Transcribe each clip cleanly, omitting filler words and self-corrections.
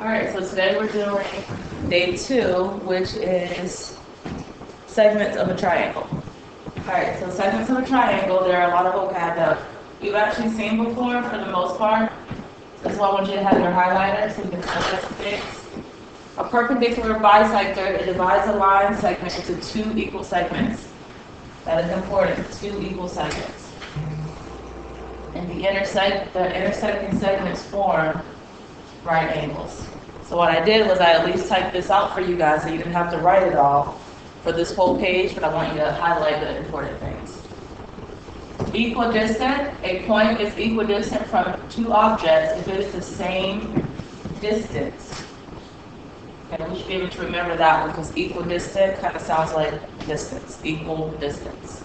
All right, so today we're doing day 2, which is segments of a triangle. All right, so segments of a triangle, there are a lot of vocab that you've actually seen before for the most part. That's why I want you to have your highlighter so you can focus things. A perpendicular bisector, it divides a line segment into 2 equal segments. That is important, 2 equal segments. And the intersecting segments form right angles. So what I did was I at least typed this out for you guys so you didn't have to write it all for this whole page, but I want you to highlight the important things. Equidistant, a point is equidistant from 2 objects if it is the same distance. And we should be able to remember that one because equidistant kind of sounds like distance, equal distance.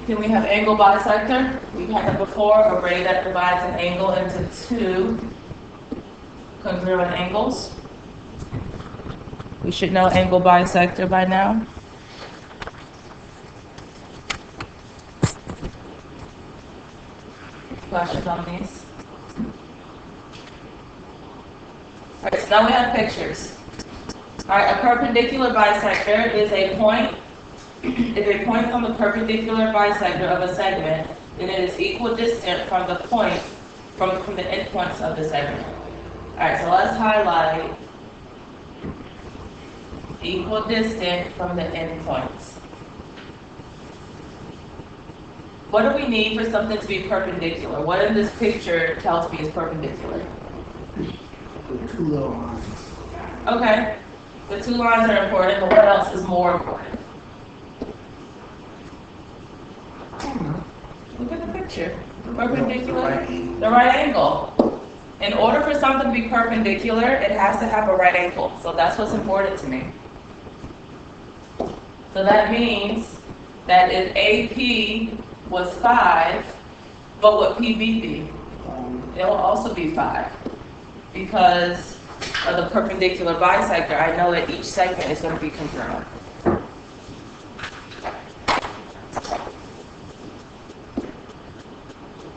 Then we have angle bisector. We've had that before, a ray that divides an angle into 2 congruent angles. We should know angle bisector by now. Questions on these? All right, so now we have pictures. All right, a perpendicular bisector is a point. If a point on the perpendicular bisector of a segment, then it is equidistant from the point, from the endpoints of the segment. All right, so let's highlight equidistant from the endpoints. What do we need for something to be perpendicular? What in this picture tells me is perpendicular? The 2 little lines. Okay, the 2 lines are important, but what else is more important? Look at the picture. Perpendicular, the right angle. In order for something to be perpendicular, it has to have a right angle. So that's what's important to me. So that means that if AP was 5, what would PB be? It will also be 5. Because of the perpendicular bisector, I know that each segment is going to be congruent.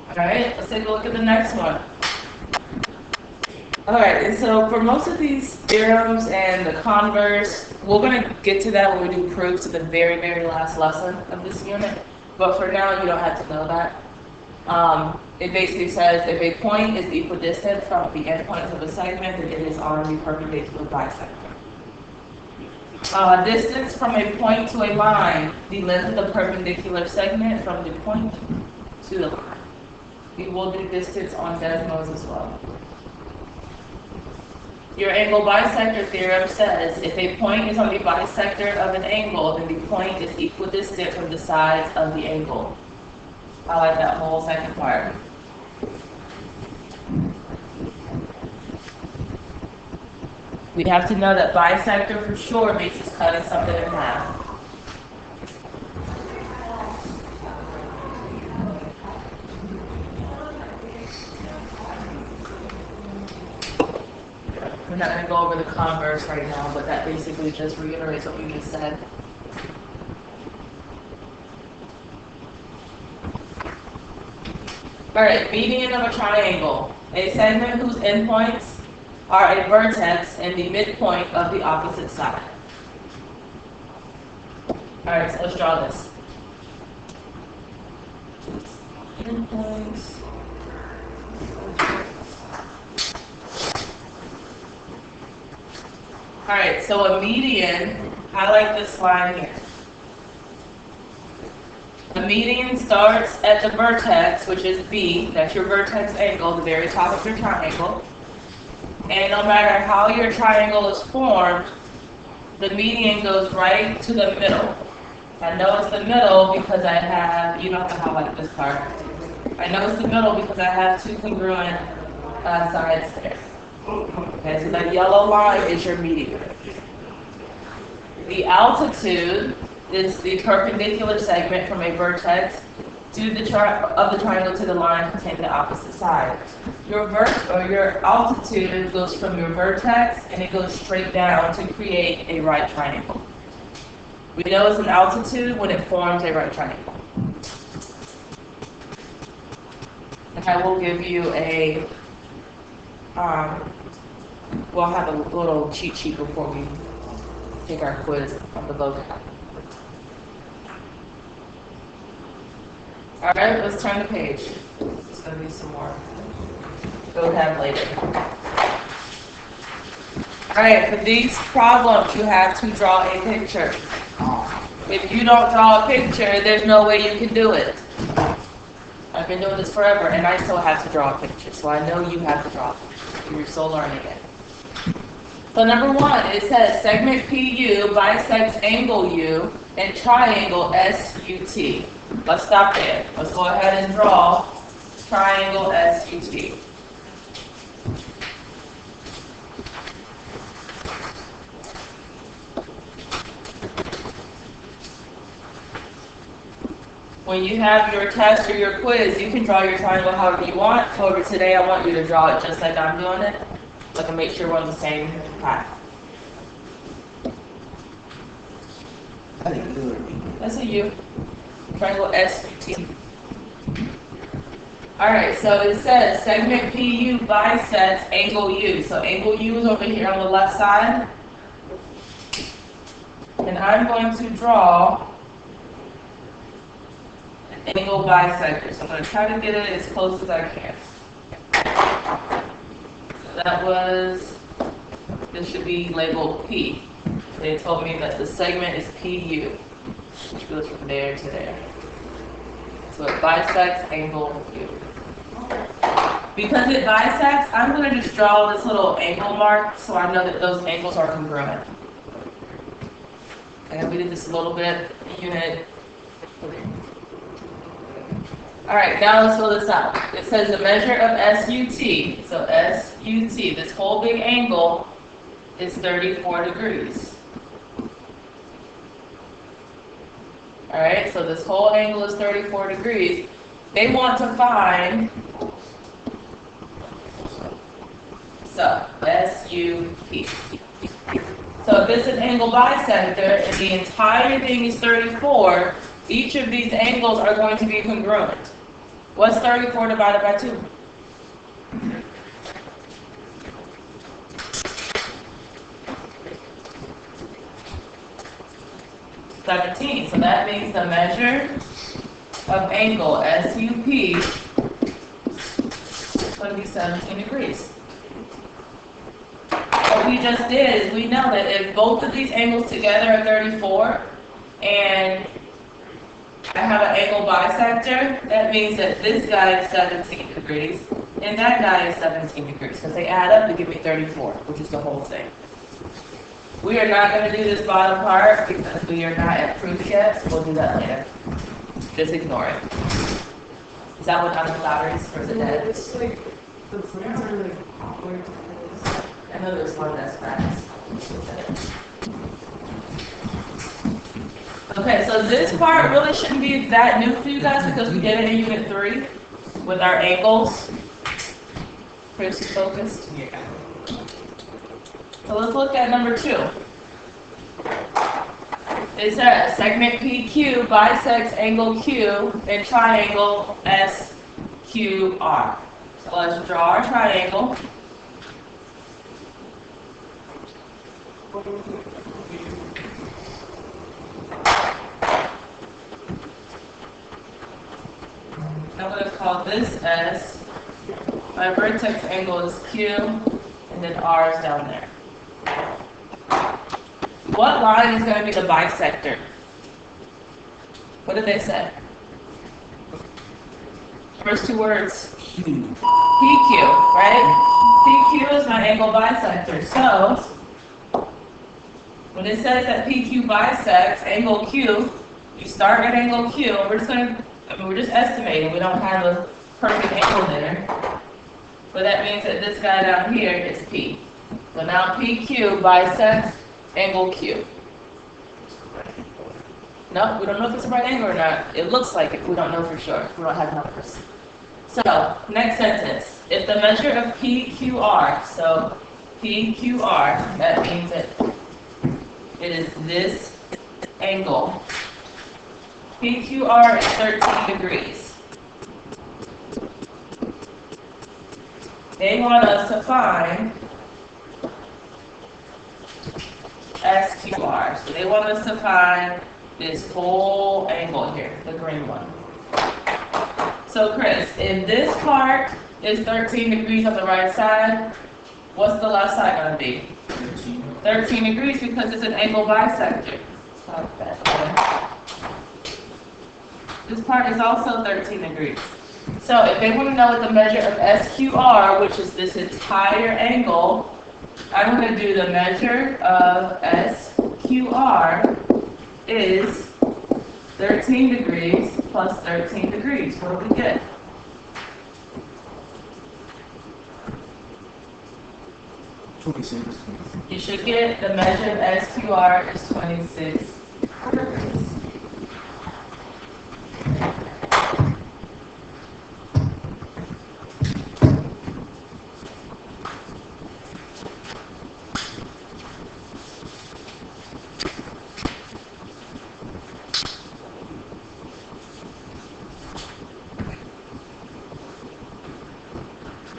All right, let's take a look at the next one. All right, and so for most of these theorems and the converse, we're going to get to that when we do proofs at the very, very last lesson of this unit. But for now, you don't have to know that. It basically says if a point is equidistant from the endpoints of a segment, then it is on the perpendicular bisector. Distance from a point to a line, the length of the perpendicular segment from the point to the line. We will do distance on Desmos as well. Your angle bisector theorem says if a point is on the bisector of an angle, then the point is equidistant from the sides of the angle. I like that whole second part. We have to know that bisector for sure means it's cutting something in half. We're not going to go over the converse right now, but that basically just reiterates what we just said. All right, median of a triangle. A segment whose endpoints are a vertex and the midpoint of the opposite side. All right, so let's draw this. Endpoints. All right, so a median, highlight this line here. The median starts at the vertex, which is B, that's your vertex angle, the very top of your triangle. And no matter how your triangle is formed, the median goes right to the middle. I know it's the middle because I have, you don't have to highlight this part. I know it's the middle because I have 2 congruent sides there. Okay, so that yellow line is your median. The altitude is the perpendicular segment from a vertex to the triangle to the line containing the opposite side. Your altitude goes from your vertex and it goes straight down to create a right triangle. We know it's an altitude when it forms a right triangle. And I will give you a, we'll have a little cheat sheet before we take our quiz on the vocab. All right, let's turn the page. It's going to be some more vocab later. All right, for these problems, you have to draw a picture. If you don't draw a picture, there's no way you can do it. I've been doing this forever, and I still have to draw a picture, so I know you have to draw a picture. You're still learning it. So number one, it says segment PU bisects angle U and triangle SUT. Let's stop there. Let's go ahead and draw triangle SUT. When you have your test or your quiz, you can draw your triangle however you want. However, today I want you to draw it just like I'm doing it, so I can make sure we're on the same path. I didn't do it. That's a U. Triangle SUT. Alright, so it says segment PU bisects angle U. So angle U is over here on the left side. And I'm going to draw an angle bisector. So I'm going to try to get it as close as I can. So that was, this should be labeled P. They told me that the segment is PU, which goes from there to there. So it bisects angle U. Because it bisects, I'm going to just draw this little angle mark so I know that those angles are congruent. And we did this a little bit, unit 3. Alright, now let's fill this out. It says the measure of SUT, so SUT, this whole big angle is 34 degrees. Alright, so this whole angle is 34 degrees. They want to find SUT. So if it's an angle bisector and the entire thing is 34, each of these angles are going to be congruent. What's 34 divided by 2? So that means the measure of angle SUP is going to be 17 degrees. What we just did is we know that if both of these angles together are 34 and I have an angle bisector, that means that this guy is 17 degrees and that guy is 17 degrees because they add up to give me 34, which is the whole thing. We are not going to do this bottom part because we are not at proof yet, so we'll do that later. Just ignore it. Is that what I'm batteries for the dead? It's like the friends are like awkward to place. I know there's one that's fast. Okay, so this part really shouldn't be that new for you guys because we did it in Unit 3 with our angles. Pretty focused. Yeah. So let's look at number 2. It says segment PQ bisects angle Q and triangle SQR. So let's draw our triangle. I'm going to call this S. My vertex angle is Q, and then R is down there. What line is going to be the bisector? What did they say? First two words. PQ, right? PQ is my angle bisector. So, when it says that PQ bisects angle Q, you start at angle Q, and we're just estimating. We don't have a perfect angle there. But that means that this guy down here is P. So now PQ bisects angle Q. No, we don't know if it's a right angle or not. It looks like it. We don't know for sure. We don't have numbers. So, next sentence. If the measure of PQR, so PQR, that means that it is this angle. PQR is 13 degrees. they want us to find SQR. So they want us to find this whole angle here, the green one. So Chris, if this part is 13 degrees on the right side, what's the left side going to be? 13 degrees because it's an angle bisector. This part is also 13 degrees. So if they want to know what the measure of SQR, which is this entire angle, I'm going to do the measure of SQR is 13 degrees plus 13 degrees. What do we get? You should get the measure of SQR is 26 degrees.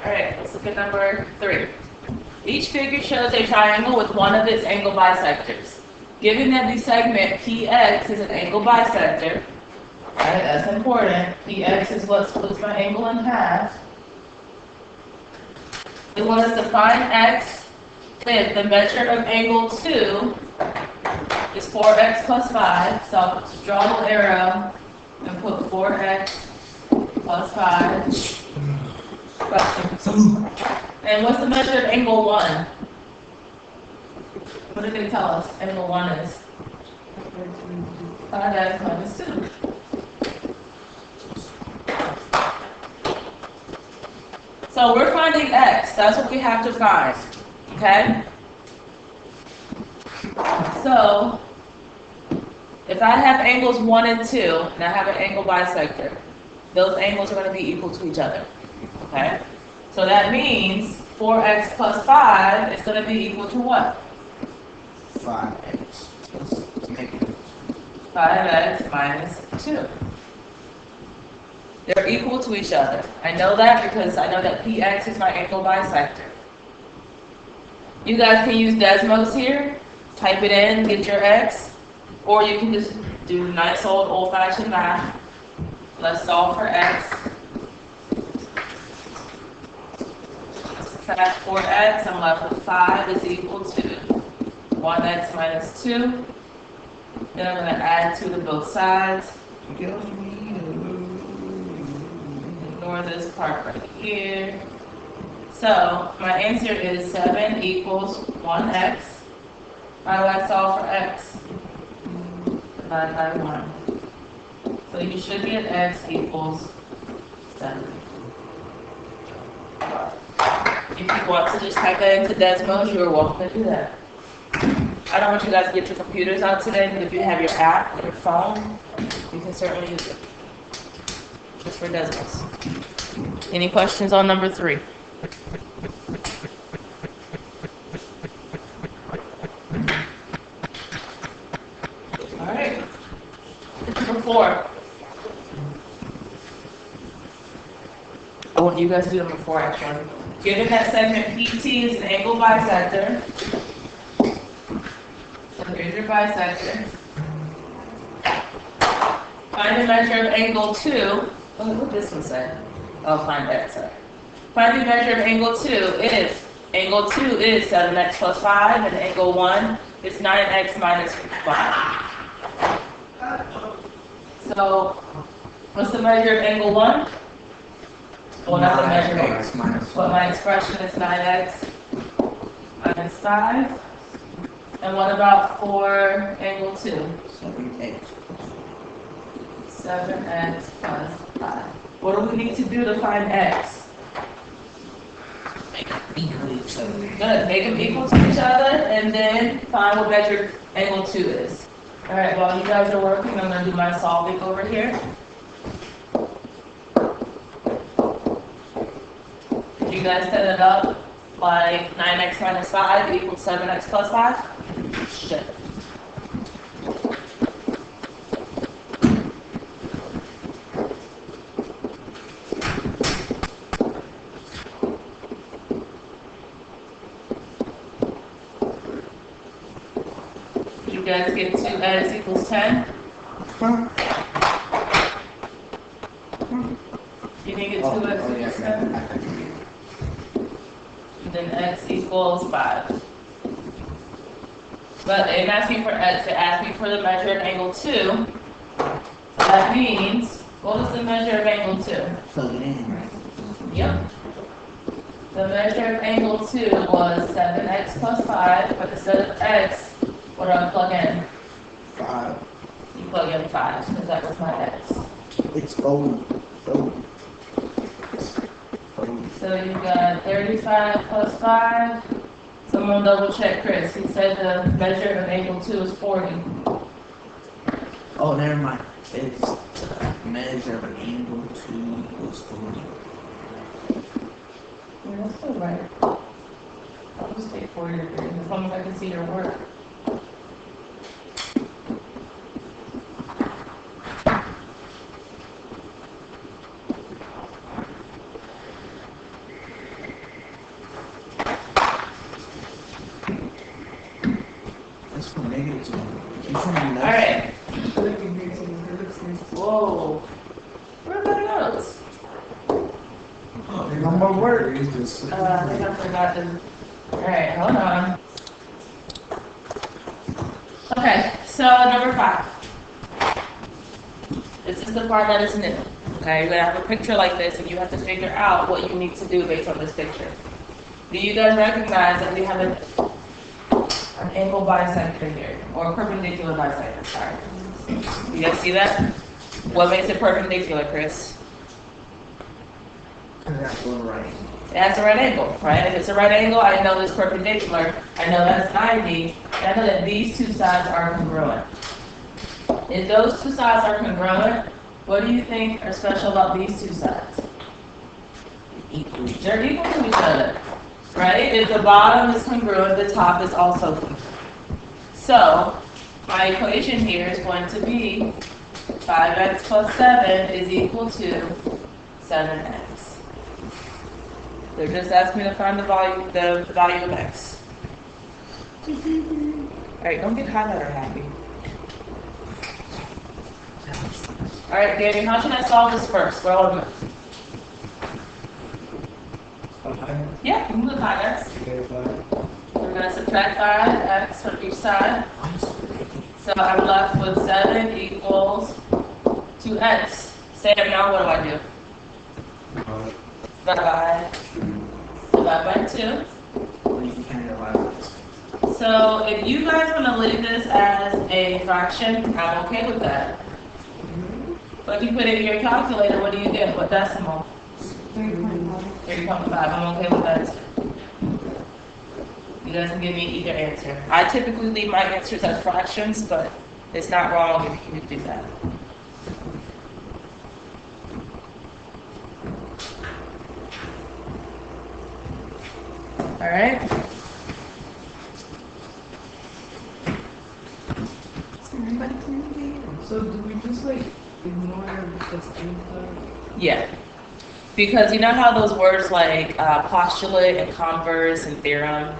Alright, let's look at number 3. Each figure shows a triangle with one of its angle bisectors. Given that the segment PX is an angle bisector, right, that's important. PX is what splits my angle in half. They want us to find X if the measure of angle 2 is 4X plus 5. So I'll just draw a little arrow and put 4X plus 5. And what's the measure of angle 1? What did they tell us angle 1 is? 5x minus 2. So we're finding x. That's what we have to find. Okay? So if I have angles 1 and 2, and I have an angle bisector, those angles are going to be equal to each other. Okay? So that means 4x plus 5 is going to be equal to what? 5x plus negative. 5x minus 2. They're equal to each other. I know that because I know that px is my angle bisector. You guys can use Desmos here. Type it in, get your x. Or you can just do nice old-fashioned math. Let's solve for x. Subtract 4x, I'm left with 5 is equal to 1x minus 2. Then I'm going to add 2 to both sides. Ignore this part right here. So my answer is 7 equals 1x. How do I solve for x? Divide by 1. So you should get x equals 7. If you want to just type that into Desmos, you're welcome to do that. I don't want you guys to get your computers out today, but if you have your app on your phone, you can certainly use it. Just for Desmos. Any questions on number 3? All right. Number 4. I want you guys to do number 4 actually. Given that segment PT is an angle bisector, so here's your bisector. Find the measure of angle 2. Oh, what did this one say? Oh, find x. Sorry. Find the measure of angle 2 if angle 2 is 7x plus 5 and angle 1 is 9x minus 5. So, what's the measure of angle 1? Well, not the measure. But my expression is 9x minus 5. And what about for angle 2? 7x. 7x plus 5. What do we need to do to find x? Make them equal to each other. Good. Make them equal to each other and then find what measure angle 2 is. Alright, while you guys are working, I'm going to do my solving over here. Did you guys set it up like 9x minus 5 equals 7x plus 5? Shit. guys get 2x equals 10? You think it's 2x equals 10? And then x equals 5. But it asked me for x, it asked me for the measure of angle 2. So that means, what was the measure of angle 2? Plug it in, right? Yep. The measure of angle 2 was 7x plus 5, but instead of x, what do I plug in? 5. You plug in 5, because that was my x. It's gold. Gold. So you've got 35 plus 5. Someone double check Chris. He said the measure of angle 2 is 40. Oh, never mind. It's measure of angle 2 equals 40. Yeah, that's still right. I'll just take 40 degrees as long as I can see your work. That's from negative 2. You from the left. Alright. Looking great to me. It looks nice. Whoa. Where are my notes? Number work. I think I forgot them. Alright, hold on. Okay, so number 5. This is the part that is new. Okay, you're gonna have a picture like this and you have to figure out what you need to do based on this picture. Do you guys recognize that we have an angle bisector here, or a perpendicular bisector, sorry. You guys see that? What makes it perpendicular, Chris? That's one right. That's a right angle, right? If it's a right angle, I know it's perpendicular. I know that's 90. And I know that these two sides are congruent. If those two sides are congruent, what do you think are special about these two sides? Equally. They're equal to each other, right? If the bottom is congruent, the top is also congruent. So, my equation here is going to be 5x plus 7 is equal to 7x. They're just asking me to find the value of x. Alright, don't get highlighter happy. Alright, Danny, how should I solve this first? Where will I move? Yeah, you can move highlights. We're going to subtract 5x from each side. So I'm left with 7 equals 2x. Sam, now what do I do? Divide by 2. You can realize. So if you guys want to leave this as a fraction, I'm okay with that. But if you put it in your calculator, what do you get? What decimal? 3.1. 3.5. I'm okay with that too. You guys can give me either answer. I typically leave my answers as fractions, but it's not wrong if you do that. All right. So do we just like ignore the stuff? Yeah. Because you know how those words like postulate and converse and theorem,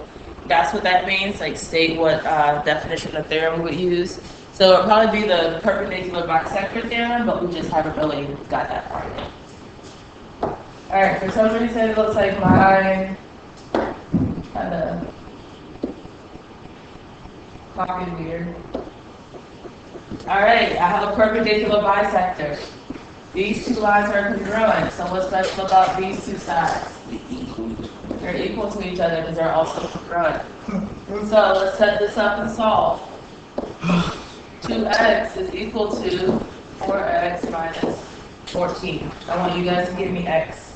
that's what that means, like state what definition of theorem we would use. So it'll probably be the perpendicular bisector theorem, but we just haven't really got that part yet. All right, for some reason it looks like mine kind of copied weird. All right, I have a perpendicular bisector. These two lines are congruent, so what's special about these two sides? They're equal to each other because they're also congruent. So let's set this up and solve. 2x is equal to 4x minus 14. I want you guys to give me x.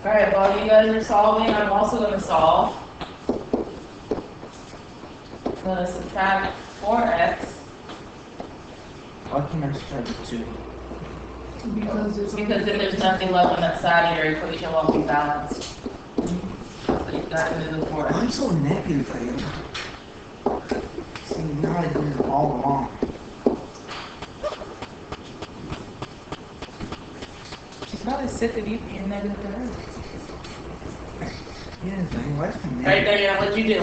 Alright, while you guys are solving, I'm also going to solve. I'm going to subtract 4x. Why can't I subtract the 2? Because Because if there's nothing left on that side, your equation won't be balanced. So you've got to do the 4x. I'm so negative, like, see, now I do it all along. She's probably sick of you being negative to her. Yeah, like, why is my Right negative? there, yeah, what'd you do?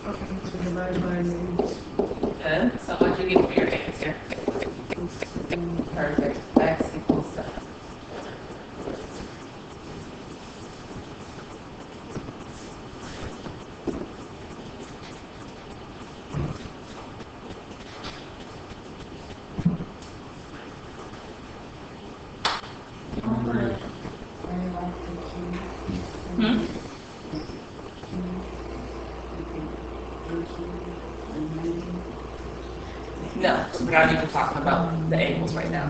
So divided by name. Good. So what'd you get for your answer? Perfect. X equals 7. Hmm? No, we're not even talking about the angles right now.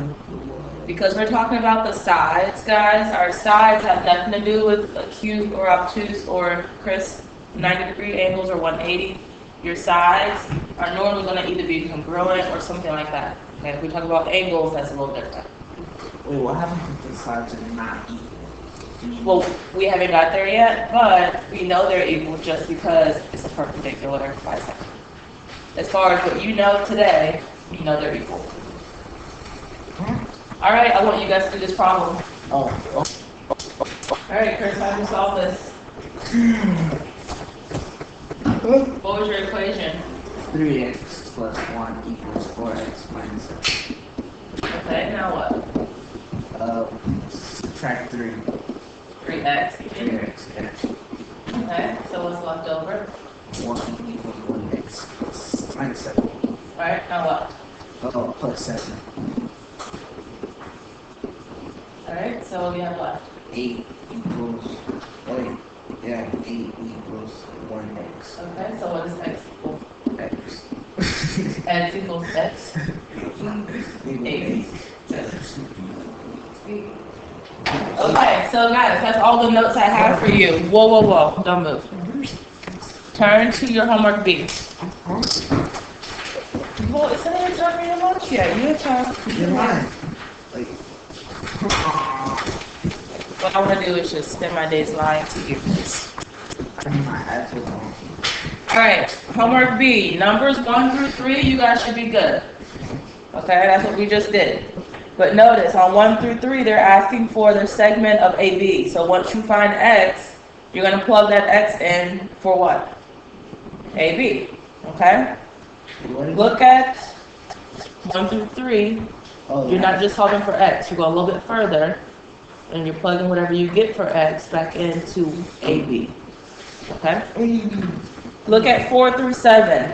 Because we're talking about the sides, guys. Our sides have nothing to do with acute or obtuse or crisp 90-degree angles or 180. Your sides are normally going to either be congruent or something like that. Okay, if we talk about angles, that's a little different. Wait, what happens if the sides are not equal? Well, we haven't got there yet, but we know they're equal just because it's a perpendicular bisection. As far as what you know today, you know they're equal. All right, I want you guys to do this problem. Oh. All right, Chris, how do you solve this? What was your equation? 3x plus 1 equals 4x minus 7. Okay, now what? Subtract 3. 3x. 3x, yeah. Okay, so what's left over? 1 equals 1x minus 7. All right, now what? Oh, plus 7. All right, so what do we have left? 8 equals, wait, yeah, 8 equals 1x. Okay, so what is x equal? X. X equals x. 8. Okay, so guys, that's all the notes I have for you. Whoa, whoa, whoa, don't move. Turn to your homework B. Well, it's not even time for your lunch yet. You have time. You're lying. Like, What I want to do is just spend my days lying to you. I mean, my ass was on. Alright, homework B. Numbers 1 through 3, you guys should be good. Okay, that's what we just did. But notice, on 1 through 3, they're asking for the segment of AB. So once you find X, you're going to plug that X in for what? AB. Okay? What is Look at 1 through 3. Oh, You're not just solving for X. You go a little bit further, and you're plugging whatever you get for X back into AB. Okay? Look at 4 through 7.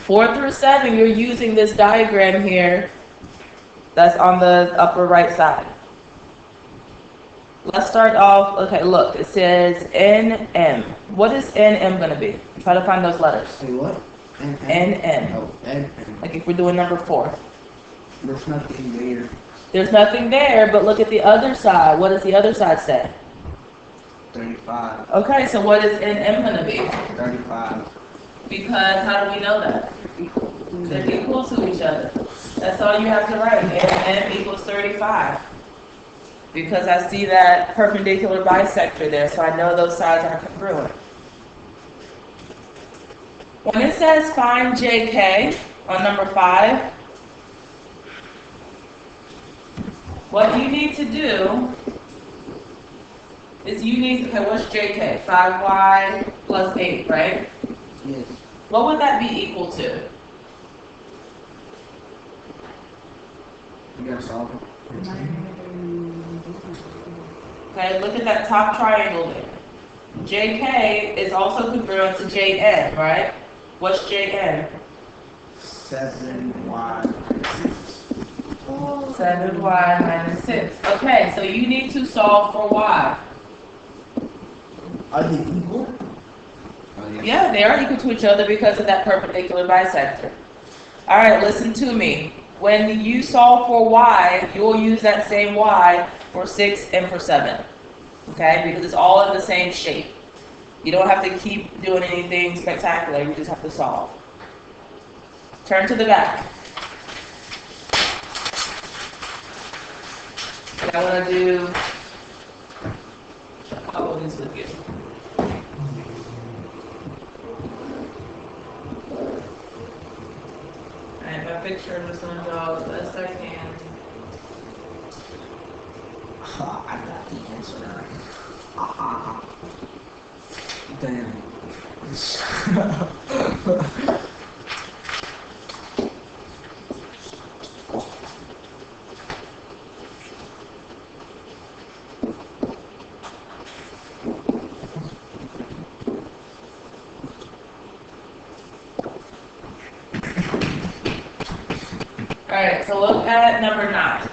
4 through 7, you're using this diagram here that's on the upper right side. Let's start off, okay, look, it says NM. What is NM going to be? Try to find those letters. Say what? NM. Oh, N. Like if we're doing number 4. There's nothing there. There's nothing there, but look at the other side. What does the other side say? 35. Okay, so what is NM going to be? 35. Because how do we know that? They're equal to each other. That's all you have to write. NM equals 35. Because I see that perpendicular bisector there, so I know those sides are congruent. When it says find JK on number 5, what you need to do is you need, okay, what's JK? 5y plus 8, right? Yes. What would that be equal to? You gotta solve it. Okay, look at that top triangle there. JK is also congruent to JN, right? What's JN? 7y. 7y minus 6. Okay, so you need to solve for y. Are they equal? Oh, Yeah, they are equal to each other because of that perpendicular bisector. All right, listen to me. When you solve for y, you will use that same y for 6 and for 7. Okay, because it's all in the same shape. You don't have to keep doing anything spectacular, you just have to solve. Turn to the back. I want to do a couple of these with you. Alright, my picture, I'm just going to draw the best I can. I got the answer. Damn. Alright, so look at number 9.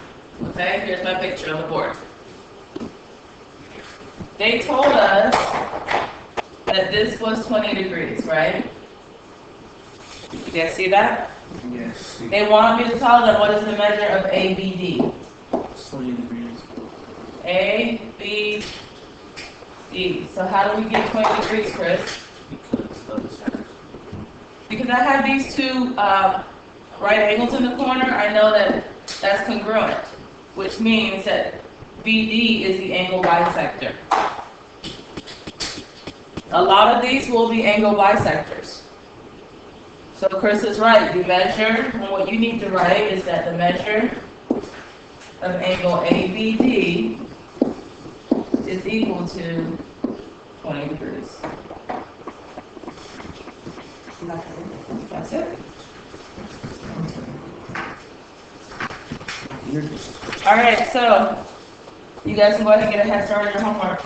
Okay, here's my picture on the board. They told us that this was 20 degrees, right? You guys see that? Yes. They want me to tell them what is the measure of ABD. 20 degrees. ABD. So how do we get 20 degrees, Chris? Because I have these two right angles in the corner, I know that that's congruent, which means that BD is the angle bisector. A lot of these will be angle bisectors. So Chris is right, the measure, and what you need to write is that the measure of angle ABD is equal to 20 degrees. That's it. All right, so you guys can go ahead and get a head start on your homework.